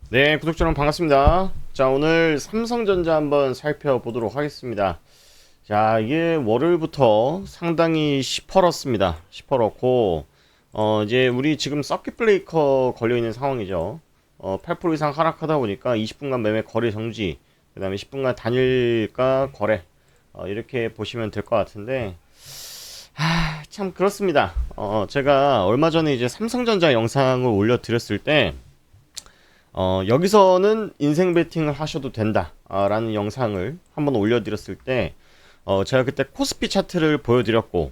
네, 구독자 여러분 반갑습니다. 자, 오늘 삼성전자 한번 살펴보도록 하겠습니다. 자, 이게 월요일부터 상당히 시퍼렇습니다. 시퍼렇고, 이제 우리 지금 서킷 브레이커 걸려있는 상황이죠. 8% 이상 하락하다 보니까 20분간 매매 거래 정지, 그 다음에 10분간 단일가 거래, 이렇게 보시면 될 것 같은데, 참 그렇습니다. 제가 얼마 전에 이제 삼성전자 영상을 올려드렸을 때, 여기서는 인생 베팅을 하셔도 된다. 라는 영상을 한번 올려드렸을 때, 제가 그때 코스피 차트를 보여드렸고,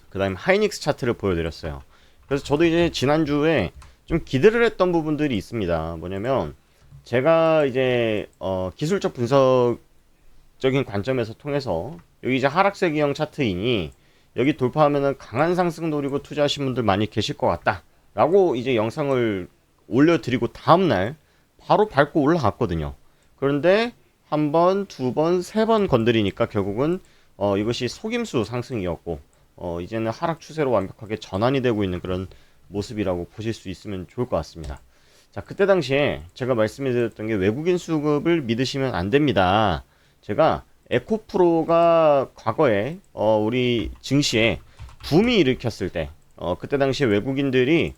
그 다음에 하이닉스 차트를 보여드렸어요. 그래서 저도 이제 지난주에 좀 기대를 했던 부분들이 있습니다. 뭐냐면, 제가 이제, 기술적 분석적인 관점에서 통해서, 여기 이제 하락세기형 차트이니, 여기 돌파하면은 강한 상승 노리고 투자하신 분들 많이 계실 것 같다. 라고 이제 영상을 올려드리고 다음날 바로 밟고 올라갔거든요. 그런데 한 번, 두 번, 세 번 건드리니까 결국은 이것이 속임수 상승이었고 이제는 하락 추세로 완벽하게 전환이 되고 있는 그런 모습이라고 보실 수 있으면 좋을 것 같습니다. 자, 그때 당시에 제가 말씀드렸던 게 외국인 수급을 믿으시면 안 됩니다. 제가 에코프로가 과거에 우리 증시에 붐이 일으켰을 때 그때 당시에 외국인들이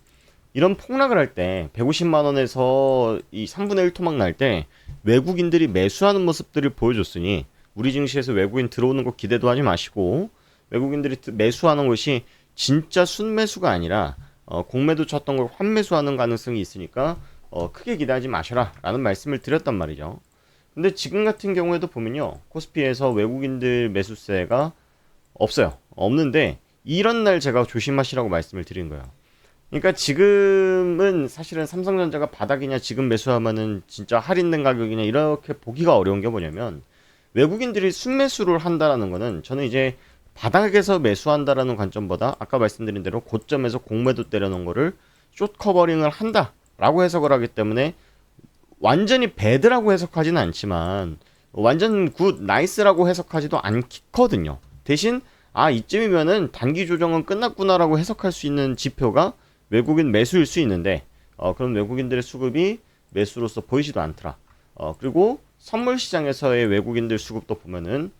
이런 폭락을 할 때 150만 원에서 이 3분의 1 토막 날 때 외국인들이 매수하는 모습들을 보여줬으니 우리 증시에서 외국인 들어오는 거 기대도 하지 마시고 외국인들이 매수하는 것이 진짜 순매수가 아니라 공매도 쳤던 걸 환매수하는 가능성이 있으니까 크게 기대하지 마셔라 라는 말씀을 드렸단 말이죠. 근데 지금 같은 경우에도 보면요, 코스피에서 외국인들 매수세가 없어요. 없는데 이런 날 제가 조심하시라고 말씀을 드린 거예요. 그러니까 지금은 사실은 삼성전자가 바닥이냐 지금 매수하면은 진짜 할인된 가격이냐 이렇게 보기가 어려운 게 뭐냐면 외국인들이 순매수를 한다라는 거는 저는 이제 바닥에서 매수한다라는 관점보다 아까 말씀드린 대로 고점에서 공매도 때려놓은 거를 숏 커버링을 한다라고 해석을 하기 때문에 완전히 배드라고 해석하지는 않지만 완전 굿 나이스라고 해석하지도 않거든요. 대신 이쯤이면은 단기 조정은 끝났구나라고 해석할 수 있는 지표가 외국인 매수일 수 있는데 그런 외국인들의 수급이 매수로서 보이지도 않더라. 그리고 선물 시장에서의 외국인들 수급도 보면은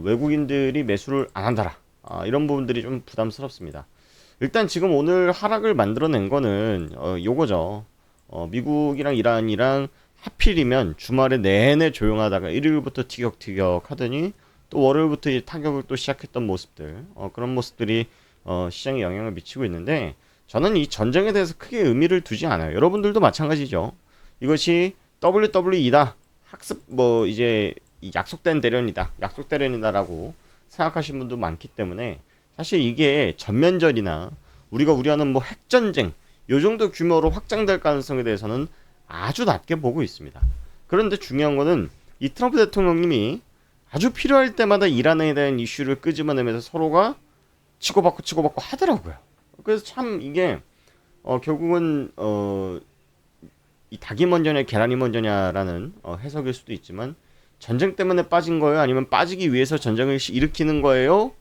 외국인들이 매수를 안 한다라. 이런 부분들이 좀 부담스럽습니다. 일단 지금 오늘 하락을 만들어낸 거는 요거죠. 미국이랑 이란이랑 하필이면 주말에 내내 조용하다가 일요일부터 티격태격 하더니 또 월요일부터 이제 타격을 또 시작했던 모습들, 그런 모습들이 시장에 영향을 미치고 있는데 저는 이 전쟁에 대해서 크게 의미를 두지 않아요. 여러분들도 마찬가지죠. 이것이 WWE다. 학습 뭐 이제 약속된 대련이다. 약속 대련이다라고 생각하시는 분도 많기 때문에 사실 이게 전면전이나 우리가 우려하는 뭐 핵전쟁 요 정도 규모로 확장될 가능성에 대해서는 아주 낮게 보고 있습니다. 그런데 중요한 거는 이 트럼프 대통령님이 아주 필요할 때마다 이란에 대한 이슈를 끄집어내면서 서로가 치고받고 하더라고요. 그래서 참 이게 결국은 이 닭이 먼저냐 계란이 먼저냐라는 해석일 수도 있지만 전쟁 때문에 빠진 거예요? 아니면 빠지기 위해서 전쟁을 일으키는 거예요?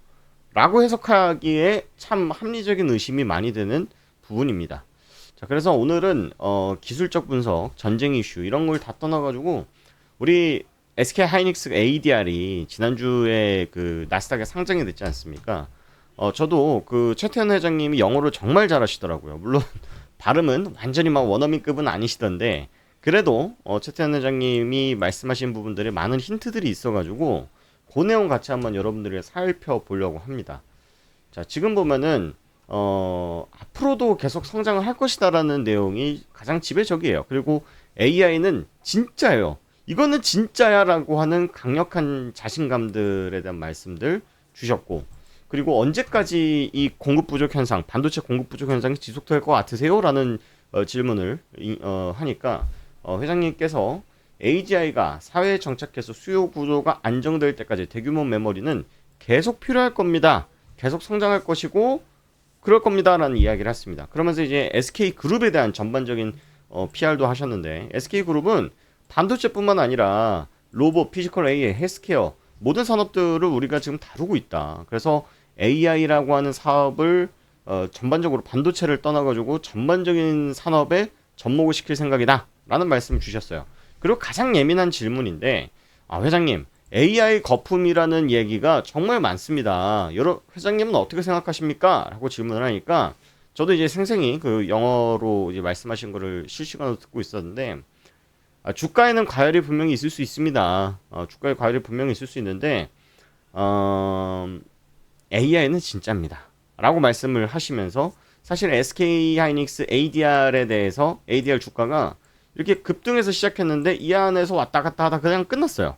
라고 해석하기에 참 합리적인 의심이 많이 드는 부분입니다. 자, 그래서 오늘은 기술적 분석, 전쟁 이슈 이런 걸 다 떠나가지고 우리 SK 하이닉스 ADR이 지난주에 그 나스닥에 상장이 됐지 않습니까? 저도 그 최태현 회장님이 영어를 정말 잘하시더라고요. 물론 발음은 완전히 막 원어민급은 아니시던데 그래도 최태현 회장님이 말씀하신 부분들에 많은 힌트들이 있어가지고 그 내용 같이 한번 여러분들이 살펴보려고 합니다. 자, 지금 보면은 앞으로도 계속 성장을 할 것이다라는 내용이 가장 지배적이에요. 그리고 AI는 진짜예요. 이거는 진짜야라고 하는 강력한 자신감들에 대한 말씀들 주셨고, 그리고 언제까지 이 공급 부족 현상, 반도체 공급 부족 현상이 지속될 것 같으세요? 라는 질문을 하니까 회장님께서 AGI가 사회에 정착해서 수요 구조가 안정될 때까지 대규모 메모리는 계속 필요할 겁니다. 계속 성장할 것이고 그럴 겁니다라는 이야기를 했습니다. 그러면서 이제 SK그룹에 대한 전반적인 PR도 하셨는데 SK그룹은 반도체뿐만 아니라 로봇, 피지컬 AI, 헬스케어 모든 산업들을 우리가 지금 다루고 있다. 그래서 AI라고 하는 사업을 전반적으로 반도체를 떠나가지고 전반적인 산업에 접목을 시킬 생각이다 라는 말씀을 주셨어요. 그리고 가장 예민한 질문인데, 회장님, AI 거품이라는 얘기가 정말 많습니다. 여러 회장님은 어떻게 생각하십니까? 라고 질문을 하니까 저도 이제 생생히 그 영어로 이제 말씀하신 거를 실시간으로 듣고 있었는데, 주가에는 과열이 분명히 있을 수 있습니다. 주가에 과열이 분명히 있을 수 있는데, AI는 진짜입니다. 라고 말씀을 하시면서 사실 SK 하이닉스 ADR에 대해서 ADR 주가가 이렇게 급등해서 시작했는데 이 안에서 왔다 갔다 하다 그냥 끝났어요.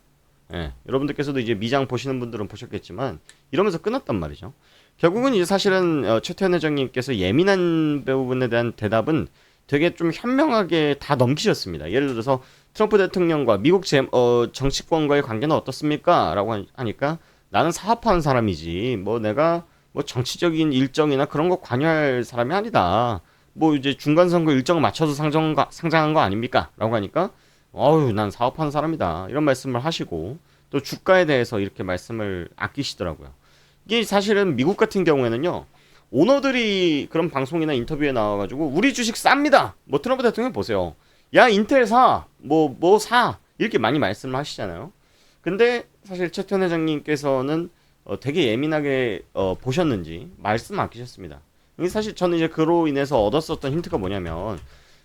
예, 여러분들께서도 이제 미장 보시는 분들은 보셨겠지만 이러면서 끝났단 말이죠. 결국은 이제 사실은 최태원 회장님께서 예민한 부분에 대한 대답은 되게 좀 현명하게 다 넘기셨습니다. 예를 들어서 트럼프 대통령과 미국 정치권과의 관계는 어떻습니까? 라고 하니까 나는 사업하는 사람이지 뭐 내가 뭐 정치적인 일정이나 그런 거 관여할 사람이 아니다. 뭐 이제 중간 선거 일정 맞춰서 상장한 거 아닙니까? 라고 하니까 난 사업하는 사람이다. 이런 말씀을 하시고 또 주가에 대해서 이렇게 말씀을 아끼시더라고요. 이게 사실은 미국 같은 경우에는요. 오너들이 그런 방송이나 인터뷰에 나와가지고 우리 주식 쌉니다. 뭐 트럼프 대통령 보세요. 야 인텔 사. 뭐 사. 이렇게 많이 말씀을 하시잖아요. 근데 사실 최태원 회장님께서는 되게 예민하게 보셨는지 말씀 아끼셨습니다. 사실 저는 이제 그로 인해서 얻었었던 힌트가 뭐냐면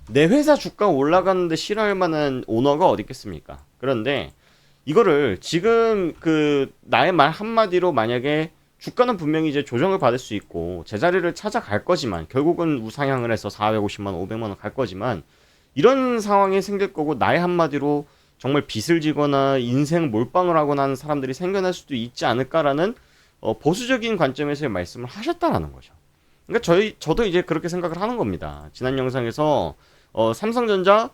내 회사 주가 올라가는데 싫어할 만한 오너가 어디 있겠습니까? 그런데 이거를 지금 그 나의 말 한마디로 만약에 주가는 분명히 이제 조정을 받을 수 있고 제자리를 찾아갈 거지만 결국은 우상향을 해서 450만 원, 500만 원 갈 거지만 이런 상황이 생길 거고 나의 한마디로 정말 빚을 지거나 인생 몰빵을 하거나 하는 사람들이 생겨날 수도 있지 않을까라는 보수적인 관점에서의 말씀을 하셨다라는 거죠. 그러니까 저도 이제 그렇게 생각을 하는 겁니다. 지난 영상에서 삼성전자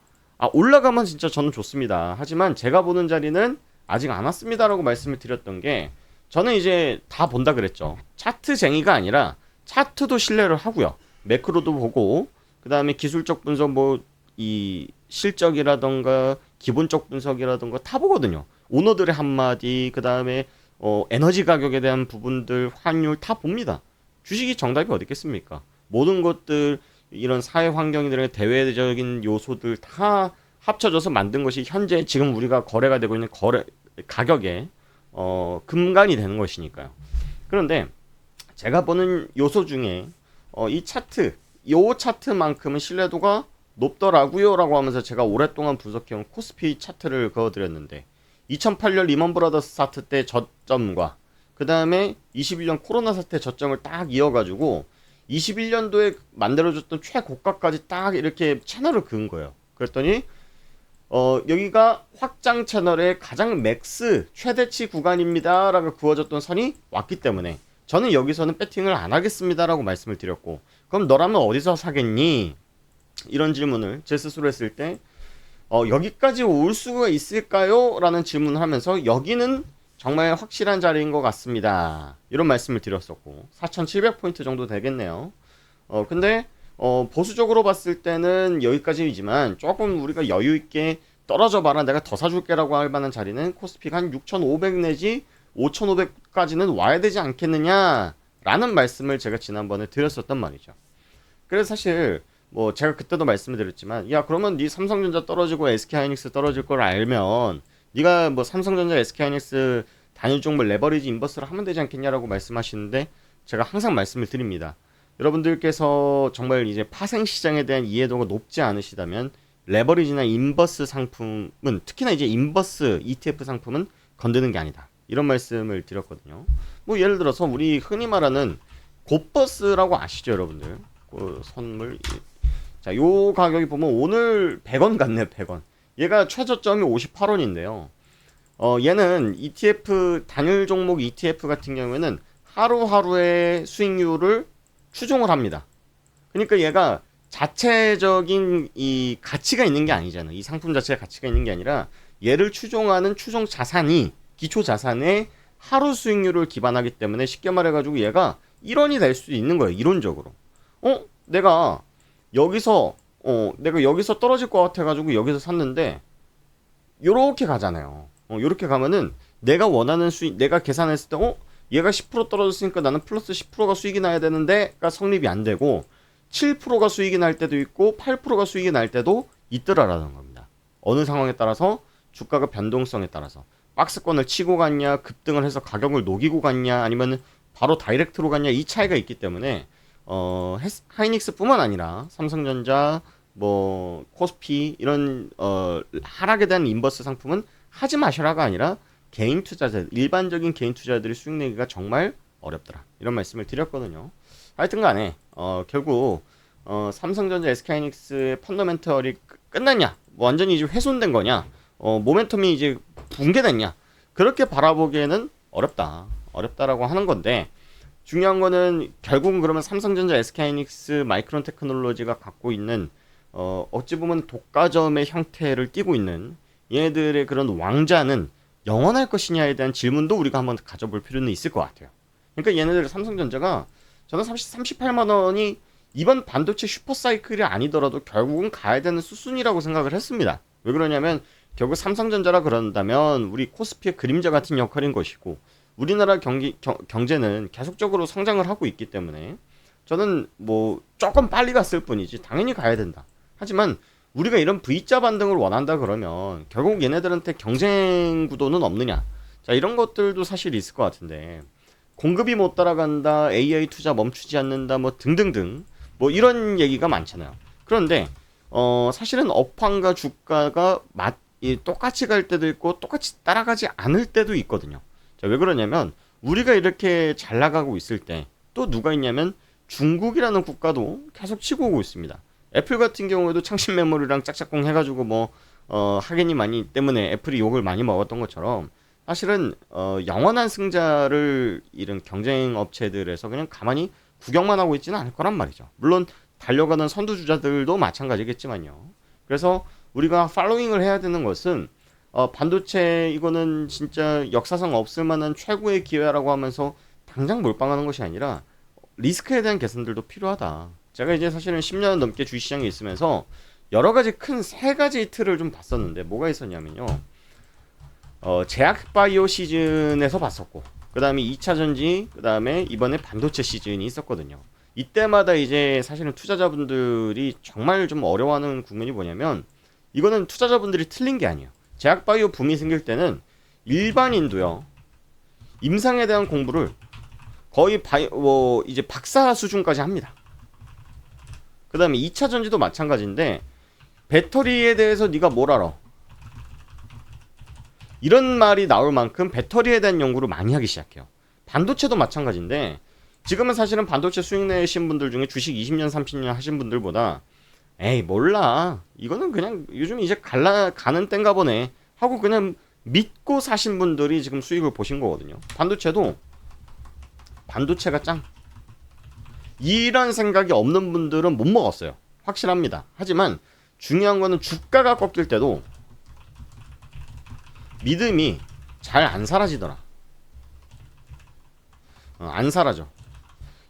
올라가면 진짜 저는 좋습니다. 하지만 제가 보는 자리는 아직 안 왔습니다라고 말씀을 드렸던 게 저는 이제 다 본다 그랬죠. 차트쟁이가 아니라 차트도 신뢰를 하고요. 매크로도 보고 그 다음에 기술적 분석 이 실적이라던가 기본적 분석이라던가 다 보거든요. 오너들의 한마디 그 다음에 에너지 가격에 대한 부분들 환율 다 봅니다. 주식이 정답이 어디 있겠습니까? 모든 것들 이런 사회 환경이나 대외적인 요소들 다 합쳐져서 만든 것이 현재 지금 우리가 거래가 되고 있는 거래 가격에 근간이 되는 것이니까요. 그런데 제가 보는 요소 중에 이 요 차트만큼은 신뢰도가 높더라고요 라고 하면서 제가 오랫동안 분석해온 코스피 차트를 그어드렸는데 2008년 리먼 브라더스 사태 때 저점과 그 다음에 21년 코로나 사태 저점을 딱 이어가지고 21년도에 만들어줬던 최고가까지 딱 이렇게 채널을 그은 거예요. 그랬더니 여기가 확장 채널의 가장 맥스 최대치 구간입니다 라고 그어졌던 선이 왔기 때문에 저는 여기서는 배팅을 안 하겠습니다 라고 말씀을 드렸고, 그럼 너라면 어디서 사겠니? 이런 질문을 제 스스로 했을 때 여기까지 올 수가 있을까요? 라는 질문을 하면서 여기는 정말 확실한 자리인 것 같습니다. 이런 말씀을 드렸었고 4,700포인트 정도 되겠네요. 근데 보수적으로 봤을 때는 여기까지이지만 조금 우리가 여유있게 떨어져 봐라 내가 더 사줄게 라고 할 만한 자리는 코스피가 한 6,500 내지 5,500까지는 와야 되지 않겠느냐 라는 말씀을 제가 지난번에 드렸었단 말이죠. 그래서 사실 제가 그때도 말씀을 드렸지만 야 그러면 네 삼성전자 떨어지고 SK하이닉스 떨어질 걸 알면 네가 삼성전자 SK하이닉스 단일 종목 레버리지 인버스를 하면 되지 않겠냐라고 말씀하시는데 제가 항상 말씀을 드립니다. 여러분들께서 정말 이제 파생 시장에 대한 이해도가 높지 않으시다면 레버리지나 인버스 상품은 특히나 이제 인버스 ETF 상품은 건드는 게 아니다. 이런 말씀을 드렸거든요. 예를 들어서 우리 흔히 말하는 곧버스라고 아시죠, 여러분들? 선물. 자, 요 가격이 보면 오늘 100원 같네요, 100원. 얘가 최저점이 58원인데요. 얘는 ETF, 단일 종목 ETF 같은 경우에는 하루하루의 수익률을 추종을 합니다. 그러니까 얘가 자체적인 이 가치가 있는 게 아니잖아요. 이 상품 자체가 가치가 있는 게 아니라 얘를 추종하는 추종 자산이 기초 자산의 하루 수익률을 기반하기 때문에 쉽게 말해가지고 얘가 1원이 될 수 있는 거예요. 이론적으로. 내가 여기서 떨어질 것 같아가지고 여기서 샀는데 요렇게 가잖아요. 요렇게 가면은 내가 원하는 수익, 내가 계산했을 때 얘가 10% 떨어졌으니까 나는 플러스 10%가 수익이 나야 되는데가 성립이 안 되고 7%가 수익이 날 때도 있고 8%가 수익이 날 때도 있더라라는 겁니다. 어느 상황에 따라서 주가가 변동성에 따라서 박스권을 치고 갔냐, 급등을 해서 가격을 녹이고 갔냐, 아니면 바로 다이렉트로 갔냐, 이 차이가 있기 때문에 하이닉스뿐만 아니라 삼성전자, 뭐 코스피 이런 하락에 대한 인버스 상품은 하지 마셔라가 아니라 개인 투자자, 일반적인 개인 투자자들이 수익 내기가 정말 어렵더라, 이런 말씀을 드렸거든요. 하여튼간에 결국 삼성전자, SK하이닉스의 펀더멘털이 끝났냐, 뭐 완전히 이제 훼손된 거냐, 모멘텀이 이제 붕괴됐냐, 그렇게 바라보기에는 어렵다라고 하는 건데, 중요한 거는 결국은 그러면 삼성전자, SK하이닉스, 마이크론 테크놀로지가 갖고 있는 어찌 보면 독과점의 형태를 띠고 있는 얘네들의 그런 왕자는 영원할 것이냐에 대한 질문도 우리가 한번 가져볼 필요는 있을 것 같아요. 그러니까 얘네들 삼성전자가 저는 38만 원이 이번 반도체 슈퍼사이클이 아니더라도 결국은 가야 되는 수순이라고 생각을 했습니다. 왜 그러냐면 결국 삼성전자라 그런다면 우리 코스피의 그림자 같은 역할인 것이고, 우리나라 경제는 계속적으로 성장을 하고 있기 때문에 저는 뭐 조금 빨리 갔을 뿐이지 당연히 가야 된다. 하지만 우리가 이런 V자 반등을 원한다 그러면 결국 얘네들한테 경쟁 구도는 없느냐, 자 이런 것들도 사실 있을 것 같은데, 공급이 못 따라간다, AI 투자 멈추지 않는다, 뭐 등등등 뭐 이런 얘기가 많잖아요. 그런데 사실은 업황과 주가가 똑같이 갈 때도 있고 똑같이 따라가지 않을 때도 있거든요. 자, 왜 그러냐면 우리가 이렇게 잘 나가고 있을 때 또 누가 있냐면 중국이라는 국가도 계속 치고 오고 있습니다. 애플 같은 경우에도 창신 메모리랑 짝짝꿍 해가지고 뭐 하겐이 많이 때문에 애플이 욕을 많이 먹었던 것처럼 사실은 영원한 승자를 잃은 경쟁 업체들에서 그냥 가만히 구경만 하고 있지는 않을 거란 말이죠. 물론 달려가는 선두주자들도 마찬가지겠지만요. 그래서 우리가 팔로잉을 해야 되는 것은 반도체 이거는 진짜 역사상 없을 만한 최고의 기회라고 하면서 당장 몰빵하는 것이 아니라 리스크에 대한 계산들도 필요하다. 제가 이제 사실은 10년 넘게 주식시장에 있으면서 여러 가지 큰 세 가지 틀을 좀 봤었는데, 뭐가 있었냐면요. 제약바이오 시즌에서 봤었고, 그 다음에 2차 전지, 그 다음에 이번에 반도체 시즌이 있었거든요. 이때마다 이제 사실은 투자자분들이 정말 좀 어려워하는 국면이 뭐냐면, 이거는 투자자분들이 틀린 게 아니에요. 제약바이오 붐이 생길 때는 일반인도요, 임상에 대한 공부를 거의 이제 박사 수준까지 합니다. 그 다음에 2차 전지도 마찬가지인데, 배터리에 대해서 네가 뭘 알아? 이런 말이 나올 만큼 배터리에 대한 연구를 많이 하기 시작해요. 반도체도 마찬가지인데, 지금은 사실은 반도체 수익 내신 분들 중에 주식 20년 30년 하신 분들보다 에이 몰라, 이거는 그냥 요즘 이제 가는 땐가 보네 하고 그냥 믿고 사신 분들이 지금 수익을 보신 거거든요. 반도체도 반도체가 짱, 이런 생각이 없는 분들은 못 먹었어요. 확실합니다. 하지만 중요한 거는 주가가 꺾일 때도 믿음이 잘 안 사라지더라. 안 사라져.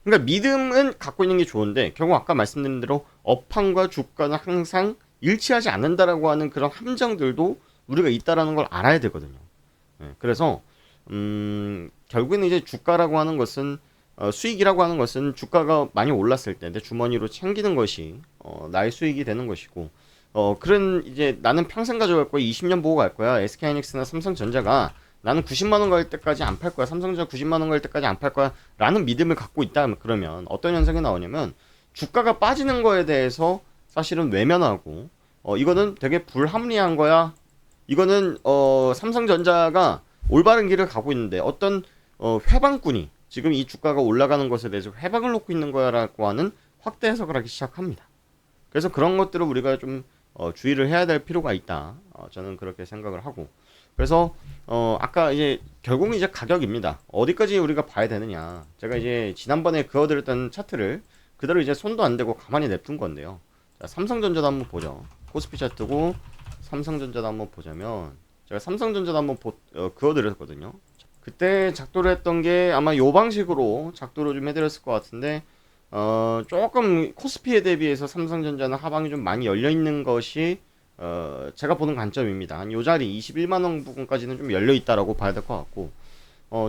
그러니까 믿음은 갖고 있는 게 좋은데 결국 아까 말씀드린 대로 업황과 주가는 항상 일치하지 않는다라고 하는 그런 함정들도 우리가 있다라는 걸 알아야 되거든요. 그래서 결국에는 이제 주가라고 하는 것은 수익이라고 하는 것은 주가가 많이 올랐을 때 내 주머니로 챙기는 것이 나의 수익이 되는 것이고, 그런 이제 나는 평생 가져갈 거야, 20년 보고 갈 거야, SK하이닉스나 삼성전자가 나는 90만 원 갈 때까지 안 팔 거야, 삼성전자 90만 원 갈 때까지 안 팔 거야 라는 믿음을 갖고 있다. 그러면 어떤 현상이 나오냐면 주가가 빠지는 거에 대해서 사실은 외면하고 이거는 되게 불합리한 거야, 이거는 삼성전자가 올바른 길을 가고 있는데 어떤 회방꾼이 지금 이 주가가 올라가는 것에 대해서 회방을 놓고 있는 거야라고 하는 확대 해석을 하기 시작합니다. 그래서 그런 것들을 우리가 좀 주의를 해야 될 필요가 있다. 저는 그렇게 생각을 하고, 그래서 아까 이제 결국은 이제 가격입니다. 어디까지 우리가 봐야 되느냐. 제가 이제 지난번에 그어드렸던 차트를 그대로 이제 손도 안 대고 가만히 냅둔 건데요. 자, 삼성전자도 한번 보죠. 코스피 차트고 삼성전자도 한번 보자면, 제가 삼성전자도 한번 그어드렸거든요. 그때 작도를 했던 게 아마 요 방식으로 작도를 좀 해드렸을 것 같은데, 조금 코스피에 대비해서 삼성전자는 하방이 좀 많이 열려있는 것이 제가 보는 관점입니다. 한 요 자리 21만원 부분까지는 좀 열려있다라고 봐야 될 것 같고,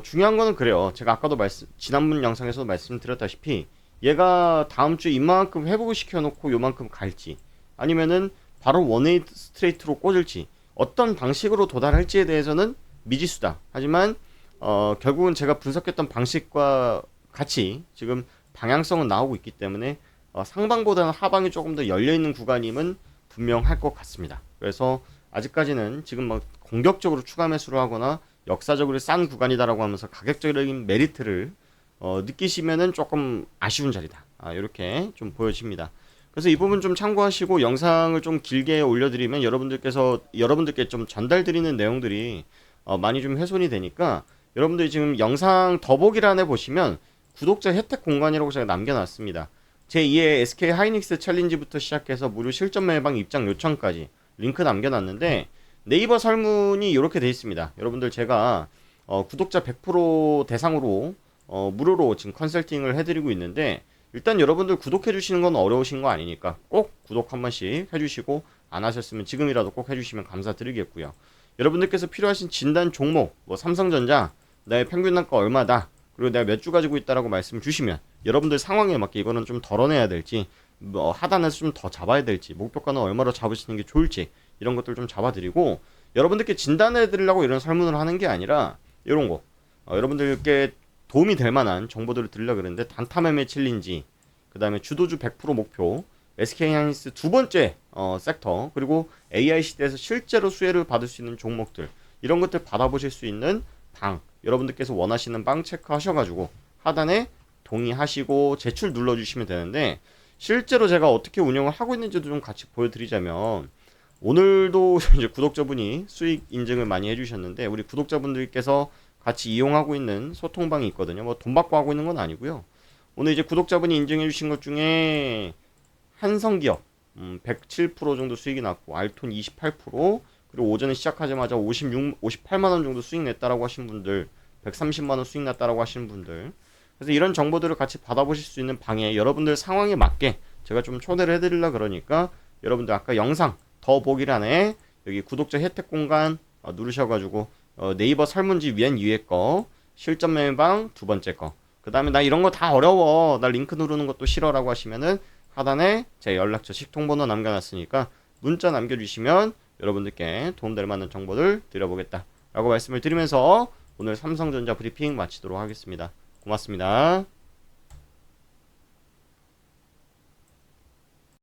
중요한 거는 그래요. 제가 아까도 지난번 영상에서도 말씀드렸다시피 얘가 다음주 이만큼 회복을 시켜놓고 요만큼 갈지, 아니면은 바로 원웨이 스트레이트로 꽂을지 어떤 방식으로 도달할지에 대해서는 미지수다. 하지만 결국은 제가 분석했던 방식과 같이 지금 방향성은 나오고 있기 때문에 상방보다는 하방이 조금 더 열려있는 구간임은 분명할 것 같습니다. 그래서 아직까지는 지금 막 공격적으로 추가 매수를 하거나 역사적으로 싼 구간이다라고 하면서 가격적인 메리트를 느끼시면은 조금 아쉬운 자리다. 이렇게 좀 보여집니다. 그래서 이 부분 좀 참고하시고 영상을 좀 길게 올려드리면 여러분들께 좀 전달드리는 내용들이 많이 좀 훼손이 되니까 여러분들이 지금 영상 더보기란에 보시면 구독자 혜택 공간이라고 제가 남겨놨습니다. 제2의 SK 하이닉스 챌린지부터 시작해서 무료 실전 매방 입장 요청까지 링크 남겨놨는데 네이버 설문이 이렇게 돼 있습니다. 여러분들 제가 구독자 100% 대상으로 무료로 지금 컨설팅을 해드리고 있는데 일단 여러분들 구독해 주시는 건 어려우신 거 아니니까 꼭 구독 한 번씩 해주시고 안 하셨으면 지금이라도 꼭 해주시면 감사드리겠고요. 여러분들께서 필요하신 진단 종목 뭐 삼성전자 나의 평균 단가 얼마다 그리고 내가 몇 주 가지고 있다라고 말씀 주시면 여러분들 상황에 맞게 이거는 좀 덜어내야 될지 뭐 하단에서 좀 더 잡아야 될지 목표가는 얼마로 잡으시는 게 좋을지 이런 것들 좀 잡아드리고 여러분들께 진단해 드리려고 이런 설문을 하는 게 아니라 이런 거 여러분들께 도움이 될 만한 정보들을 드리려고 그러는데 단타 매매 챌린지 그 다음에 주도주 100% 목표 SK하이닉스 두 번째 섹터 그리고 AI 시대에서 실제로 수혜를 받을 수 있는 종목들 이런 것들 받아보실 수 있는 방 여러분들께서 원하시는 방 체크하셔가지고 하단에 동의하시고 제출 눌러주시면 되는데 실제로 제가 어떻게 운영을 하고 있는지도 좀 같이 보여드리자면 오늘도 이제 구독자분이 수익 인증을 많이 해주셨는데 우리 구독자분들께서 같이 이용하고 있는 소통방이 있거든요. 뭐 돈 받고 하고 있는 건 아니고요. 오늘 이제 구독자분이 인증해 주신 것 중에 한성기업 107% 정도 수익이 났고 알톤 28% 그리고 오전에 시작하자마자 58만원 정도 수익 냈다라고 하신 분들 130만원 수익 났다라고 하시는 분들 그래서 이런 정보들을 같이 받아보실 수 있는 방에 여러분들 상황에 맞게 제가 좀 초대를 해드리려 그러니까 여러분들 아까 영상 더 보기란에 여기 구독자 혜택 공간 누르셔가지고 네이버 설문지 맨 위에 거 실전 매매방 두 번째 거 그 다음에 나 이런 거 다 어려워 나 링크 누르는 것도 싫어라고 하시면은 하단에 제 연락처 식통번호 남겨놨으니까 문자 남겨주시면 여러분들께 도움될 만한 정보를 드려보겠다 라고 말씀을 드리면서 오늘 삼성전자 브리핑 마치도록 하겠습니다. 고맙습니다.